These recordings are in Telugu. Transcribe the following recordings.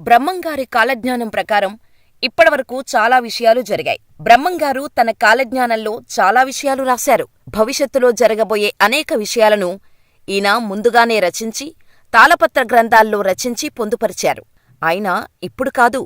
బ్రహ్మంగారి కాలజ్ఞానం ప్రకారం ఇప్పటివరకు చాలా విషయాలు జరిగాయి. బ్రహ్మంగారు తన కాలజ్ఞానంలో చాలా విషయాలు రాశారు. భవిష్యత్తులో జరగబోయే అనేక విషయాలను ఈయన ముందుగానే రచించి, తాళపత్ర గ్రంథాల్లో రచించి పొందుపరిచారు. అయినా ఇప్పుడు కాదు,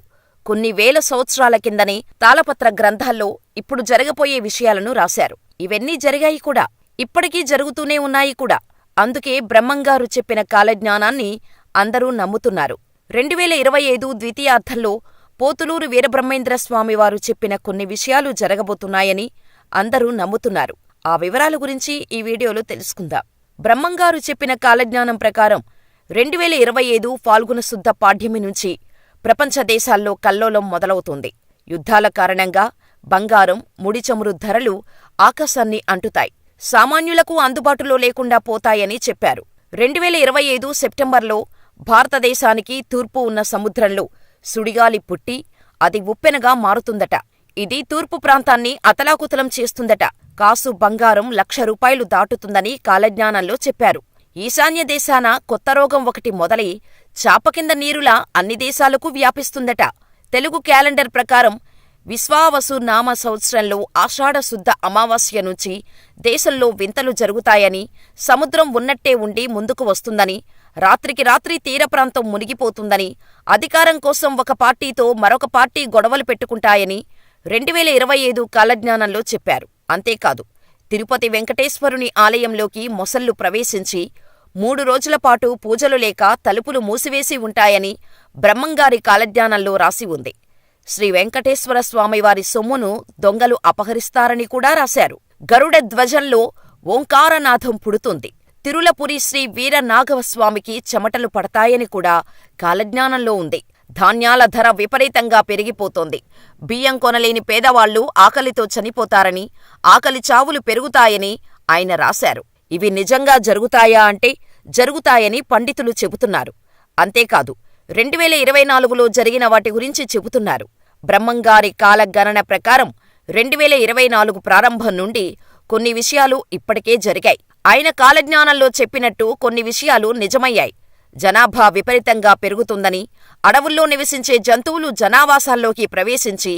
కొన్ని వేల సంవత్సరాల కిందనే తాళపత్ర గ్రంథాల్లో ఇప్పుడు జరగబోయే విషయాలను రాశారు. ఇవన్నీ జరిగాయి కూడా, ఇప్పటికీ జరుగుతూనే ఉన్నాయి కూడా. అందుకే బ్రహ్మంగారు చెప్పిన కాలజ్ఞానాన్ని అందరూ నమ్ముతున్నారు. 2025 ద్వితీయార్థంలో పోతులూరు వీరబ్రహ్మేంద్రస్వామివారు చెప్పిన కొన్ని విషయాలు జరగబోతున్నాయని అందరూ నమ్ముతున్నారు. ఆ వివరాల గురించి ఈ వీడియోలో తెలుసుకుందాం. బ్రహ్మంగారు చెప్పిన కాలజ్ఞానం ప్రకారం 2025 ఫాల్గుణ శుద్ధ పాడ్యమి నుంచి ప్రపంచ దేశాల్లో కల్లోలం మొదలవుతుంది. యుద్ధాల కారణంగా బంగారం, ముడి చమురు ధరలు ఆకాశాన్ని అంటుతాయి. సామాన్యులకు అందుబాటులో లేకుండా పోతాయని చెప్పారు. 2025 సెప్టెంబర్లో భారతదేశానికి తూర్పు ఉన్న సముద్రంలో సుడిగాలి పుట్టి అది ఉప్పెనగా మారుతుందట. ఇది తూర్పు ప్రాంతాన్ని అతలాకుతలం చేస్తుందట. కాసు బంగారం ₹1,00,000 దాటుతుందని కాలజ్ఞానంలో చెప్పారు. ఈశాన్య దేశాన కొత్త రోగం ఒకటి మొదలై చాపకింద నీరులా అన్ని దేశాలకు వ్యాపిస్తుందట. తెలుగు క్యాలెండర్ ప్రకారం విశ్వావసు నామ సంవత్సరంలో ఆషాఢ శుద్ధ అమావాస్య నుంచి దేశంలో వింతలు జరుగుతాయని, సముద్రం ఉన్నట్టే ఉండి ముందుకు వస్తుందని, రాత్రికి రాత్రి తీరప్రాంతం మునిగిపోతుందని, అధికారం కోసం ఒక పార్టీతో మరొక పార్టీ గొడవలు పెట్టుకుంటాయని 2025 కాలజ్ఞానంలో చెప్పారు. అంతేకాదు, తిరుపతి వెంకటేశ్వరుని ఆలయంలోకి మొసళ్ళు ప్రవేశించి 3 రోజులపాటు పూజలు లేక తలుపులు మూసివేసి ఉంటాయని బ్రహ్మంగారి కాలజ్ఞానంలో రాసి ఉంది. శ్రీ వెంకటేశ్వర స్వామివారి సొమ్మును దొంగలు అపహరిస్తారని కూడా రాశారు. గరుడ ధ్వజంలో ఓంకారనాథం పుడుతుంది. తిరులపురి శ్రీ వీరనాగవస్వామికి చెమటలు పడతాయని కూడా కాలజ్ఞానంలో ఉంది. ధాన్యాల ధర విపరీతంగా పెరిగిపోతోంది. బియ్యం కొనలేని పేదవాళ్లు ఆకలితో చనిపోతారని, ఆకలి చావులు పెరుగుతాయని ఆయన రాశారు. ఇవి నిజంగా జరుగుతాయా అంటే జరుగుతాయని పండితులు చెబుతున్నారు. అంతేకాదు, 2024లో జరిగిన వాటి గురించి చెబుతున్నారు. బ్రహ్మంగారి కాలగణన ప్రకారం 2024 ప్రారంభం నుండి కొన్ని విషయాలు ఇప్పటికే జరిగాయి. ఆయన కాలజ్ఞానంలో చెప్పినట్టు కొన్ని విషయాలు నిజమయ్యాయి. జనాభా విపరీతంగా పెరుగుతుందని, అడవుల్లో నివసించే జంతువులు జనావాసాల్లోకి ప్రవేశించి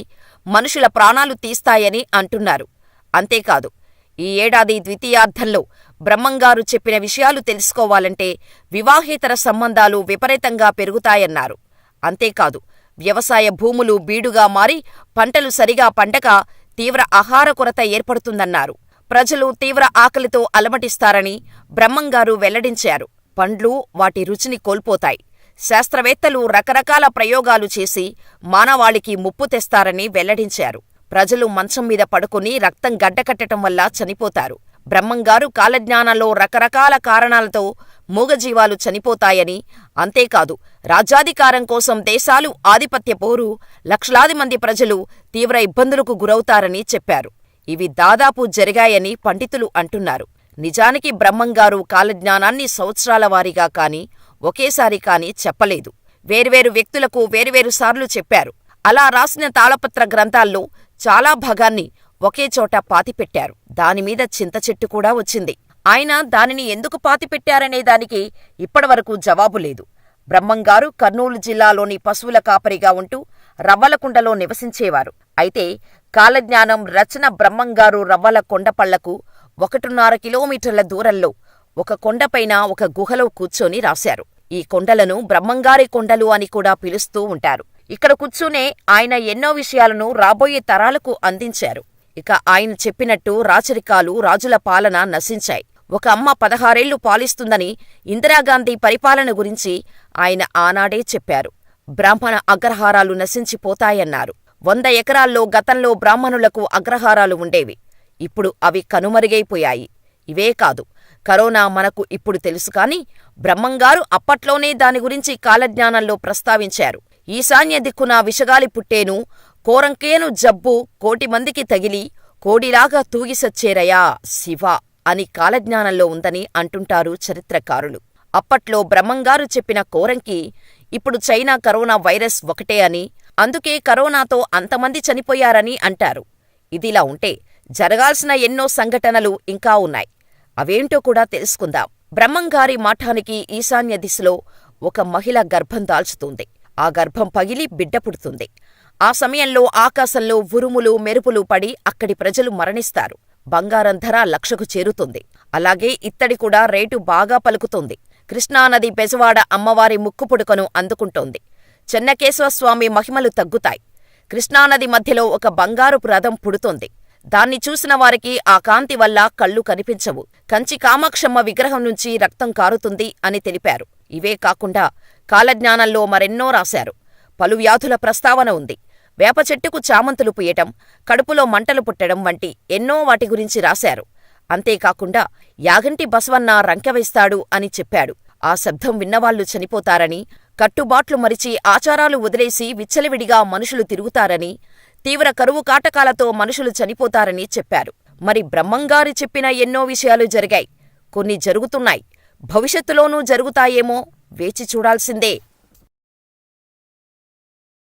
మనుషుల ప్రాణాలు తీస్తాయని అంటున్నారు. అంతేకాదు, ఈ ఏడాది ద్వితీయార్థంలో బ్రహ్మంగారు చెప్పిన విషయాలు తెలుసుకోవాలంటే వివాహేతర సంబంధాలు విపరీతంగా పెరుగుతాయన్నారు. అంతేకాదు, వ్యవసాయ భూములు బీడుగా మారి పంటలు సరిగా పండక తీవ్ర ఆహార కొరత ఏర్పడుతుందన్నారు. ప్రజలు తీవ్ర ఆకలితో అలమటిస్తారని బ్రహ్మంగారు వెల్లడించారు. పండ్లు వాటి రుచిని కోల్పోతాయి. శాస్త్రవేత్తలు రకరకాల ప్రయోగాలు చేసి మానవాళికి ముప్పు తెస్తారని వెల్లడించారు. ప్రజలు మంచం మీద పడుకుని రక్తం గడ్డకట్టడం వల్ల చనిపోతారు. బ్రహ్మంగారు కాలజ్ఞానంలో రకరకాల కారణాలతో మూగజీవాలు చనిపోతాయని, అంతేకాదు, రాజ్యాధికారం కోసం దేశాలు ఆధిపత్య పోరు, లక్షలాది మంది ప్రజలు తీవ్ర ఇబ్బందులకు గురవుతారని చెప్పారు. ఇవి దాదాపు జరిగాయని పండితులు అంటున్నారు. నిజానికి బ్రహ్మంగారు కాలజ్ఞానాన్ని సంవత్సరాల వారీగా కాని, ఒకేసారి కాని చెప్పలేదు. వేర్వేరు వ్యక్తులకు వేర్వేరు సార్లు చెప్పారు. అలా రాసిన తాళపత్ర గ్రంథాల్లో చాలా భాగాన్ని ఒకేచోట పాతిపెట్టారు. దానిమీద చింతచెట్టు కూడా వచ్చింది. ఆయన దానిని ఎందుకు పాతిపెట్టారనే దానికి ఇప్పటివరకు జవాబు లేదు. బ్రహ్మంగారు కర్నూలు జిల్లాలోని పశువుల కాపరిగా ఉంటూ రవ్వలకుండలో నివసించేవారు. అయితే కాలజ్ఞానం రచన బ్రహ్మంగారు రవ్వల కొండపళ్లకు 1.5 కిలోమీటర్ల దూరంలో ఒక కొండపైన ఒక గుహలో కూర్చొని రాశారు. ఈ కొండలను బ్రహ్మంగారి కొండలు అని కూడా పిలుస్తూ ఉంటారు. ఇక్కడ కూర్చునే ఆయన ఎన్నో విషయాలను రాబోయే తరాలకు అందించారు. ఇక ఆయన చెప్పినట్టు రాచరికాలు, రాజుల పాలన నశించాయి. ఒక అమ్మ 16 ఏళ్లు పాలిస్తుందని ఇందిరాగాంధీ పరిపాలన గురించి ఆయన ఆనాడే చెప్పారు. బ్రాహ్మణ అగ్రహారాలు నశించిపోతాయన్నారు. 100 ఎకరాల్లో గతంలో బ్రాహ్మణులకు అగ్రహారాలు ఉండేవి. ఇప్పుడు అవి కనుమరుగైపోయాయి. ఇవే కాదు, కరోనా మనకు ఇప్పుడు తెలుసు కాని బ్రహ్మంగారు అప్పట్లోనే దాని గురించి కాలజ్ఞానంలో ప్రస్తావించారు. ఈశాన్య దిక్కున విషగాలి పుట్టేను, కోరంకేను జబ్బు 1,00,00,000 మందికి తగిలి కోడిలాగా తూగిసచ్చేరయా శివ అని కాలజ్ఞానంలో ఉందని అంటుంటారు చరిత్రకారులు. అప్పట్లో బ్రహ్మంగారు చెప్పిన కోరంకి ఇప్పుడు చైనా కరోనా వైరస్ ఒకటే అని, అందుకే కరోనాతో అంతమంది చనిపోయారని అంటారు. ఇదిలా ఉంటే జరగాల్సిన ఎన్నో సంఘటనలు ఇంకా ఉన్నాయి. అవేంటో కూడా తెలుసుకుందాం. బ్రహ్మంగారి మఠానికి ఈశాన్య దిశలో ఒక మహిళ గర్భం దాల్చుతుంది. ఆ గర్భం పగిలి బిడ్డ పుడుతుంది. ఆ సమయంలో ఆకాశంలో ఉరుములు మెరుపులు పడి అక్కడి ప్రజలు మరణిస్తారు. బంగారం ధర 1,00,000కు చేరుతుంది. అలాగే ఇత్తడి కూడా రేటు బాగా పలుకుతుంది. కృష్ణానది బెజవాడ అమ్మవారి ముక్కుపుడకను అందుకుంటోంది. చెన్నకేశవస్వామి మహిమలు తగ్గుతాయి. కృష్ణానది మధ్యలో ఒక బంగారుపు రథం పుడుతోంది. దాన్ని చూసిన వారికి ఆ కాంతి వల్ల కళ్ళు కనిపించవు. కంచి కామాక్షమ్మ విగ్రహం నుంచి రక్తం కారుతుంది అని తెలిపారు. ఇవే కాకుండా కాలజ్ఞానంలో మరెన్నో రాశారు. పలు వ్యాధుల ప్రస్తావన ఉంది. వేప చెట్టుకు చామంతులు పూయటం, కడుపులో మంటలు పుట్టడం వంటి ఎన్నో వాటి గురించి రాశారు. అంతేకాకుండా యాగంటి బసవన్న రంకెవేస్తాడు అని చెప్పాడు. ఆ శబ్దం విన్నవాళ్లు చనిపోతారని, కట్టుబాట్లు మరిచి ఆచారాలు వదిలేసి విచ్చలవిడిగా మనుషులు తిరుగుతారని, తీవ్ర కరువు కాటకాలతో మనుషులు చనిపోతారని చెప్పారు. మరి బ్రహ్మంగారు చెప్పిన ఎన్నో విషయాలు జరిగాయి. కొన్ని జరుగుతున్నాయి. భవిష్యత్తులోనూ జరుగుతాయేమో వేచి చూడాల్సిందే.